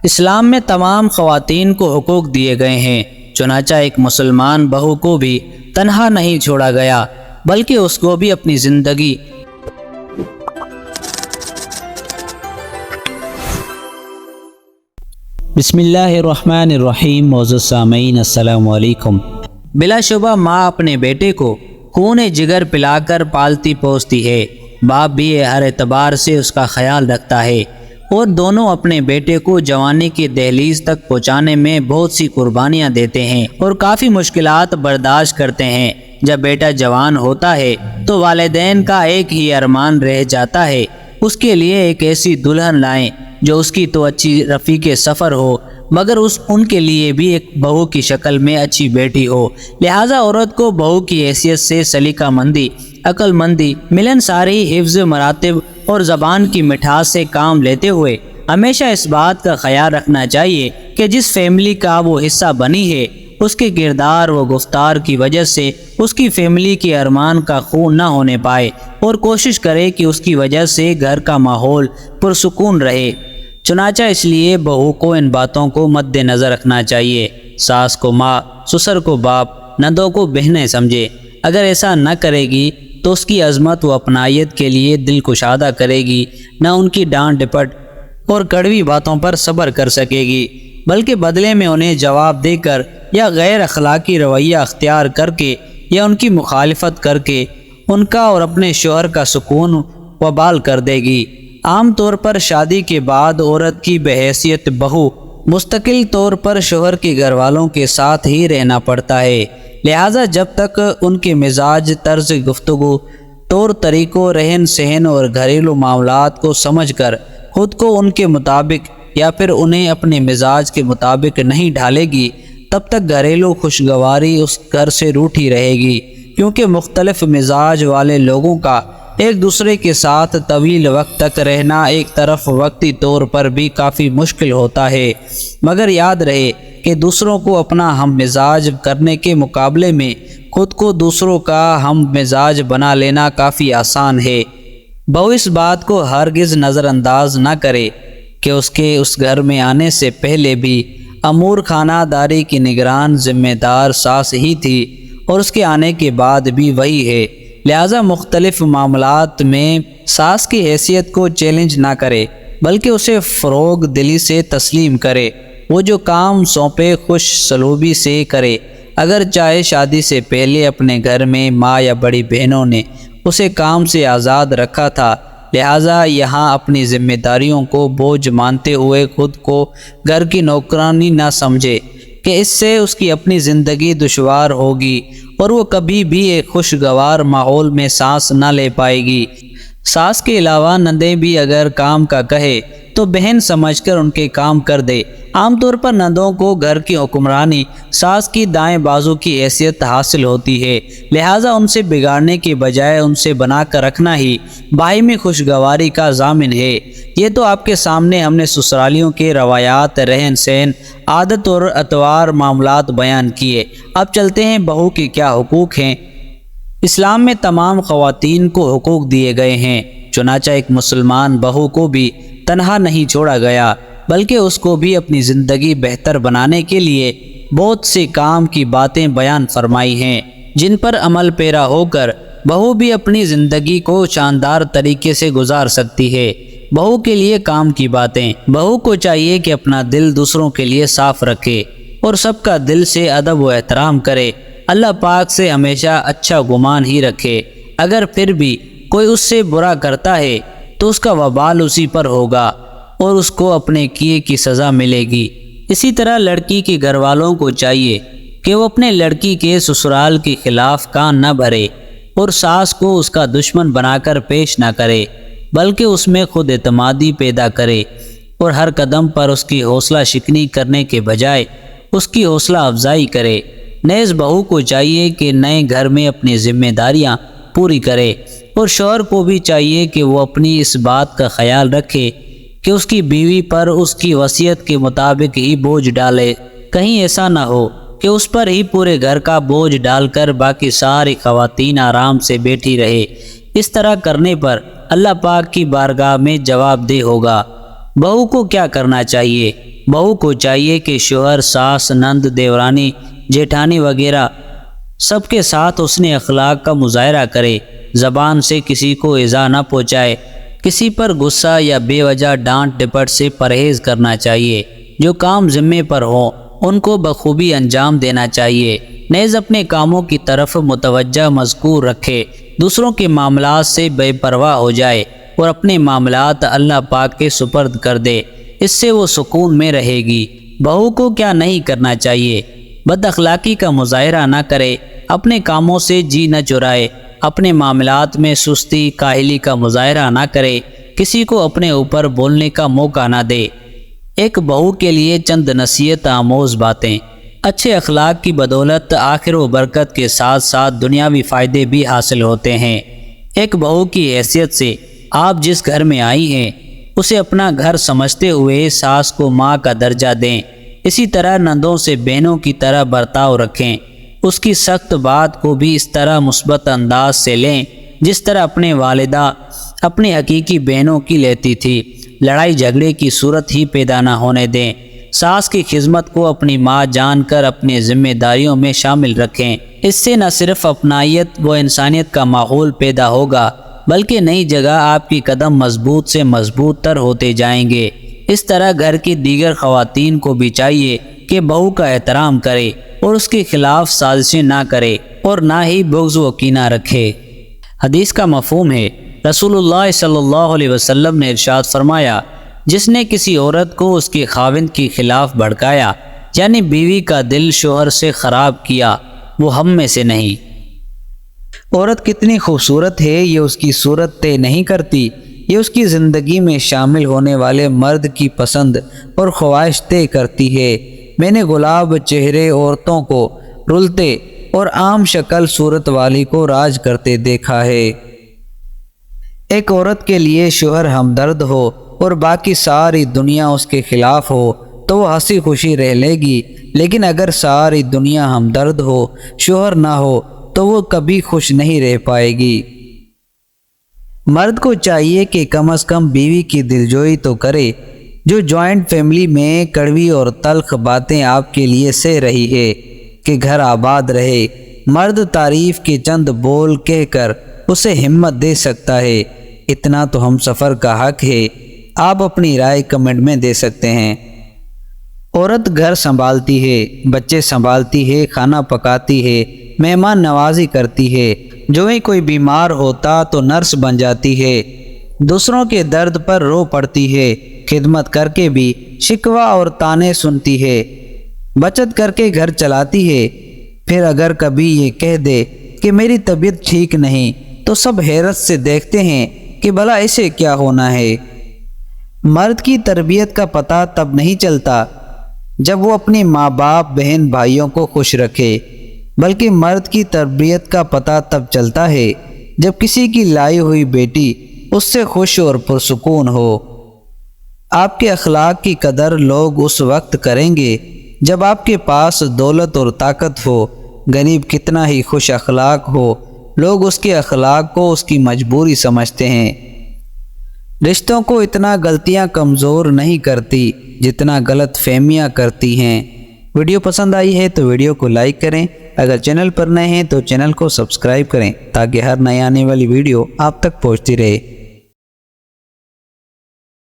اسلام میں تمام خواتین کو حقوق دیے گئے ہیں، چنانچہ ایک مسلمان بہو کو بھی تنہا نہیں چھوڑا گیا بلکہ اس کو بھی اپنی زندگی بسم اللہ الرحمن الرحیم۔ معزز سامعین السلام علیکم۔ بلا شبہ ماں اپنے بیٹے کو خون جگر پلا کر پالتی پوستی ہے، باپ بھی ہر اعتبار سے اس کا خیال رکھتا ہے اور دونوں اپنے بیٹے کو جوانی کی دہلیز تک پہنچانے میں بہت سی قربانیاں دیتے ہیں اور کافی مشکلات برداشت کرتے ہیں۔ جب بیٹا جوان ہوتا ہے تو والدین کا ایک ہی ارمان رہ جاتا ہے، اس کے لیے ایک ایسی دلہن لائیں جو اس کی تو اچھی رفیق سفر ہو مگر ان کے لیے بھی ایک بہو کی شکل میں اچھی بیٹی ہو۔ لہٰذا عورت کو بہو کی حیثیت سے سلیقہ مندی، عقل مندی، ملنساری، حفظ مراتب اور زبان کی مٹھاس سے کام لیتے ہوئے ہمیشہ اس بات کا خیال رکھنا چاہیے کہ جس فیملی کا وہ حصہ بنی ہے اس کے کردار و گفتار کی وجہ سے اس کی فیملی کے ارمان کا خون نہ ہونے پائے اور کوشش کرے کہ اس کی وجہ سے گھر کا ماحول پرسکون رہے۔ چنانچہ اس لیے بہو کو ان باتوں کو مد نظر رکھنا چاہیے۔ ساس کو ماں، سسر کو باپ، نندوں کو بہنیں سمجھے۔ اگر ایسا نہ کرے گی تو اس کی عظمت و اپنائیت کے لیے دل کشادہ کرے گی، نہ ان کی ڈانٹ ڈپٹ اور کڑوی باتوں پر صبر کر سکے گی، بلکہ بدلے میں انہیں جواب دے کر یا غیر اخلاقی رویہ اختیار کر کے یا ان کی مخالفت کر کے ان کا اور اپنے شوہر کا سکون وبال کر دے گی۔ عام طور پر شادی کے بعد عورت کی بحیثیت بہو مستقل طور پر شوہر کے گھر والوں کے ساتھ ہی رہنا پڑتا ہے، لہٰذا جب تک ان کے مزاج، طرز گفتگو، طور طریقوں، رہن سہن اور گھریلو معاملات کو سمجھ کر خود کو ان کے مطابق یا پھر انہیں اپنے مزاج کے مطابق نہیں ڈھالے گی، تب تک گھریلو خوشگواری اس گھر سے روٹھی رہے گی، کیونکہ مختلف مزاج والے لوگوں کا ایک دوسرے کے ساتھ طویل وقت تک رہنا ایک طرف وقتی طور پر بھی کافی مشکل ہوتا ہے، مگر یاد رہے کہ دوسروں کو اپنا ہم مزاج کرنے کے مقابلے میں خود کو دوسروں کا ہم مزاج بنا لینا کافی آسان ہے۔ بہو اس بات کو ہرگز نظر انداز نہ کرے کہ اس کے اس گھر میں آنے سے پہلے بھی امور خانہ داری کی نگران ذمہ دار ساس ہی تھی اور اس کے آنے کے بعد بھی وہی ہے، لہٰذا مختلف معاملات میں ساس کی حیثیت کو چیلنج نہ کرے بلکہ اسے فروغ دلی سے تسلیم کرے۔ وہ جو کام سونپے خوش سلوبی سے کرے، اگر چاہے شادی سے پہلے اپنے گھر میں ماں یا بڑی بہنوں نے اسے کام سے آزاد رکھا تھا، لہٰذا یہاں اپنی ذمہ داریوں کو بوجھ مانتے ہوئے خود کو گھر کی نوکرانی نہ سمجھے کہ اس سے اس کی اپنی زندگی دشوار ہوگی اور وہ کبھی بھی ایک خوشگوار ماحول میں سانس نہ لے پائے گی۔ ساس کے علاوہ نندیں بھی اگر کام کا کہے تو بہن سمجھ کر ان کے کام کر دے۔ عام طور پر نندوں کو گھر کی حکمرانی ساس کی دائیں بازو کی حیثیت حاصل ہوتی ہے، لہٰذا ان سے بگاڑنے کے بجائے ان سے بنا کر رکھنا ہی باہمی خوشگواری کا ضامن ہے۔ یہ تو آپ کے سامنے ہم نے سسرالیوں کے روایات، رہن سہن، عادت اور اطوار معاملات بیان کیے۔ اب چلتے ہیں بہو کے کیا حقوق ہیں۔ اسلام میں تمام خواتین کو حقوق دیے گئے ہیں، چنانچہ ایک مسلمان بہو کو بھی تنہا نہیں چھوڑا گیا بلکہ اس کو بھی اپنی زندگی بہتر بنانے کے لیے بہت سے کام کی باتیں بیان فرمائی ہیں، جن پر عمل پیرا ہو کر بہو بھی اپنی زندگی کو شاندار طریقے سے گزار سکتی ہے۔ بہو کے لیے کام کی باتیں۔ بہو کو چاہیے کہ اپنا دل دوسروں کے لیے صاف رکھے اور سب کا دل سے ادب و احترام کرے، اللہ پاک سے ہمیشہ اچھا گمان ہی رکھے۔ اگر پھر بھی کوئی اس سے برا کرتا ہے تو اس کا وبال اسی پر ہوگا اور اس کو اپنے کیے کی سزا ملے گی۔ اسی طرح لڑکی کے گھر والوں کو چاہیے کہ وہ اپنے لڑکی کے سسرال کے خلاف کان نہ بھرے اور ساس کو اس کا دشمن بنا کر پیش نہ کرے بلکہ اس میں خود اعتمادی پیدا کرے اور ہر قدم پر اس کی حوصلہ شکنی کرنے کے بجائے اس کی حوصلہ افزائی کرے۔ نیز بہو کو چاہیے کہ نئے گھر میں اپنی ذمہ داریاں پوری کرے اور شوہر کو بھی چاہیے کہ وہ اپنی اس بات کا خیال رکھے کہ اس کی بیوی پر اس کی وصیت کے مطابق ہی بوجھ ڈالے، کہیں ایسا نہ ہو کہ اس پر ہی پورے گھر کا بوجھ ڈال کر باقی ساری خواتین آرام سے بیٹھی رہے۔ اس طرح کرنے پر اللہ پاک کی بارگاہ میں جواب دہ ہوگا بہو کو کیا کرنا چاہیے؟ بہو کو چاہیے کہ شوہر، ساس، نند، دیورانی، جیٹھانی وغیرہ سب کے ساتھ حسن اخلاق کا مظاہرہ کرے، زبان سے کسی کو ایذا نہ پہنچائے، کسی پر غصہ یا بے وجہ ڈانٹ ڈپٹ سے پرہیز کرنا چاہیے، جو کام ذمے پر ہوں ان کو بخوبی انجام دینا چاہیے، نیز اپنے کاموں کی طرف متوجہ مذکور رکھے، دوسروں کے معاملات سے بے پرواہ ہو جائے اور اپنے معاملات اللہ پاک کے سپرد کر دے، اس سے وہ سکون میں رہے گی۔ بہو کو کیا نہیں کرنا چاہیے؟ بد اخلاقی کا مظاہرہ نہ کرے، اپنے کاموں سے جی نہ چرائے، اپنے معاملات میں سستی کاہلی کا مظاہرہ نہ کرے، کسی کو اپنے اوپر بولنے کا موقع نہ دے۔ ایک بہو کے لیے چند نصیحت آموز باتیں۔ اچھے اخلاق کی بدولت آخر و برکت کے ساتھ ساتھ دنیاوی فائدے بھی حاصل ہوتے ہیں۔ ایک بہو کی حیثیت سے آپ جس گھر میں آئی ہیں اسے اپنا گھر سمجھتے ہوئے ساس کو ماں کا درجہ دیں، اسی طرح نندوں سے بہنوں کی طرح برتاؤ رکھیں، اس کی سخت بات کو بھی اس طرح مثبت انداز سے لیں جس طرح اپنے والدہ اپنی حقیقی بہنوں کی لیتی تھی، لڑائی جھگڑے کی صورت ہی پیدا نہ ہونے دیں، ساس کی خدمت کو اپنی ماں جان کر اپنی ذمہ داریوں میں شامل رکھیں، اس سے نہ صرف اپنائیت و انسانیت کا ماحول پیدا ہوگا بلکہ نئی جگہ آپ کی قدم مضبوط سے مضبوط تر ہوتے جائیں گے۔ اس طرح گھر کی دیگر خواتین کو بھی چاہیے کہ بہو کا احترام کرے اور اس کے خلاف سازشیں نہ کرے اور نہ ہی بغض و کینہ رکھے۔ حدیث کا مفہوم ہے، رسول اللہ صلی اللہ علیہ وسلم نے ارشاد فرمایا، جس نے کسی عورت کو اس کے خاوند کے خلاف بھڑکایا، یعنی بیوی کا دل شوہر سے خراب کیا، وہ ہم میں سے نہیں۔ عورت کتنی خوبصورت ہے یہ اس کی صورت طے نہیں کرتی، یہ اس کی زندگی میں شامل ہونے والے مرد کی پسند اور خواہش طے کرتی ہے۔ میں نے گلاب چہرے عورتوں کو رلتے اور عام شکل صورت والی کو راج کرتے دیکھا ہے۔ ایک عورت کے لیے شوہر ہمدرد ہو اور باقی ساری دنیا اس کے خلاف ہو تو وہ ہنسی خوشی رہ لے گی، لیکن اگر ساری دنیا ہمدرد ہو، شوہر نہ ہو تو وہ کبھی خوش نہیں رہ پائے گی۔ مرد کو چاہیے کہ کم از کم بیوی کی دلجوئی تو کرے، جو جوائنٹ فیملی میں کڑوی اور تلخ باتیں آپ کے لیے سہ رہی ہے کہ گھر آباد رہے۔ مرد تعریف کے چند بول کہہ کر اسے ہمت دے سکتا ہے، اتنا تو ہم سفر کا حق ہے۔ آپ اپنی رائے کمنٹ میں دے سکتے ہیں۔ عورت گھر سنبھالتی ہے، بچے سنبھالتی ہے، کھانا پکاتی ہے، مہمان نوازی کرتی ہے، جو ہی کوئی بیمار ہوتا تو نرس بن جاتی ہے، دوسروں کے درد پر رو پڑتی ہے، خدمت کر کے بھی شکوہ اور طعنے سنتی ہے، بچت کر کے گھر چلاتی ہے۔ پھر اگر کبھی یہ کہہ دے کہ میری طبیعت ٹھیک نہیں تو سب حیرت سے دیکھتے ہیں کہ بھلا اسے کیا ہونا ہے۔ مرد کی تربیت کا پتہ تب نہیں چلتا جب وہ اپنی ماں باپ بہن بھائیوں کو خوش رکھے، بلکہ مرد کی تربیت کا پتہ تب چلتا ہے جب کسی کی لائی ہوئی بیٹی اس سے خوش اور پرسکون ہو۔ آپ کے اخلاق کی قدر لوگ اس وقت کریں گے جب آپ کے پاس دولت اور طاقت ہو، غریب کتنا ہی خوش اخلاق ہو، لوگ اس کے اخلاق کو اس کی مجبوری سمجھتے ہیں۔ رشتوں کو اتنا غلطیاں کمزور نہیں کرتی جتنا غلط فہمیاں کرتی ہیں۔ ویڈیو پسند آئی ہے تو ویڈیو کو لائک کریں، اگر چینل پر نئے ہیں تو چینل کو سبسکرائب کریں تاکہ ہر نئی آنے والی ویڈیو آپ تک پہنچتی رہے۔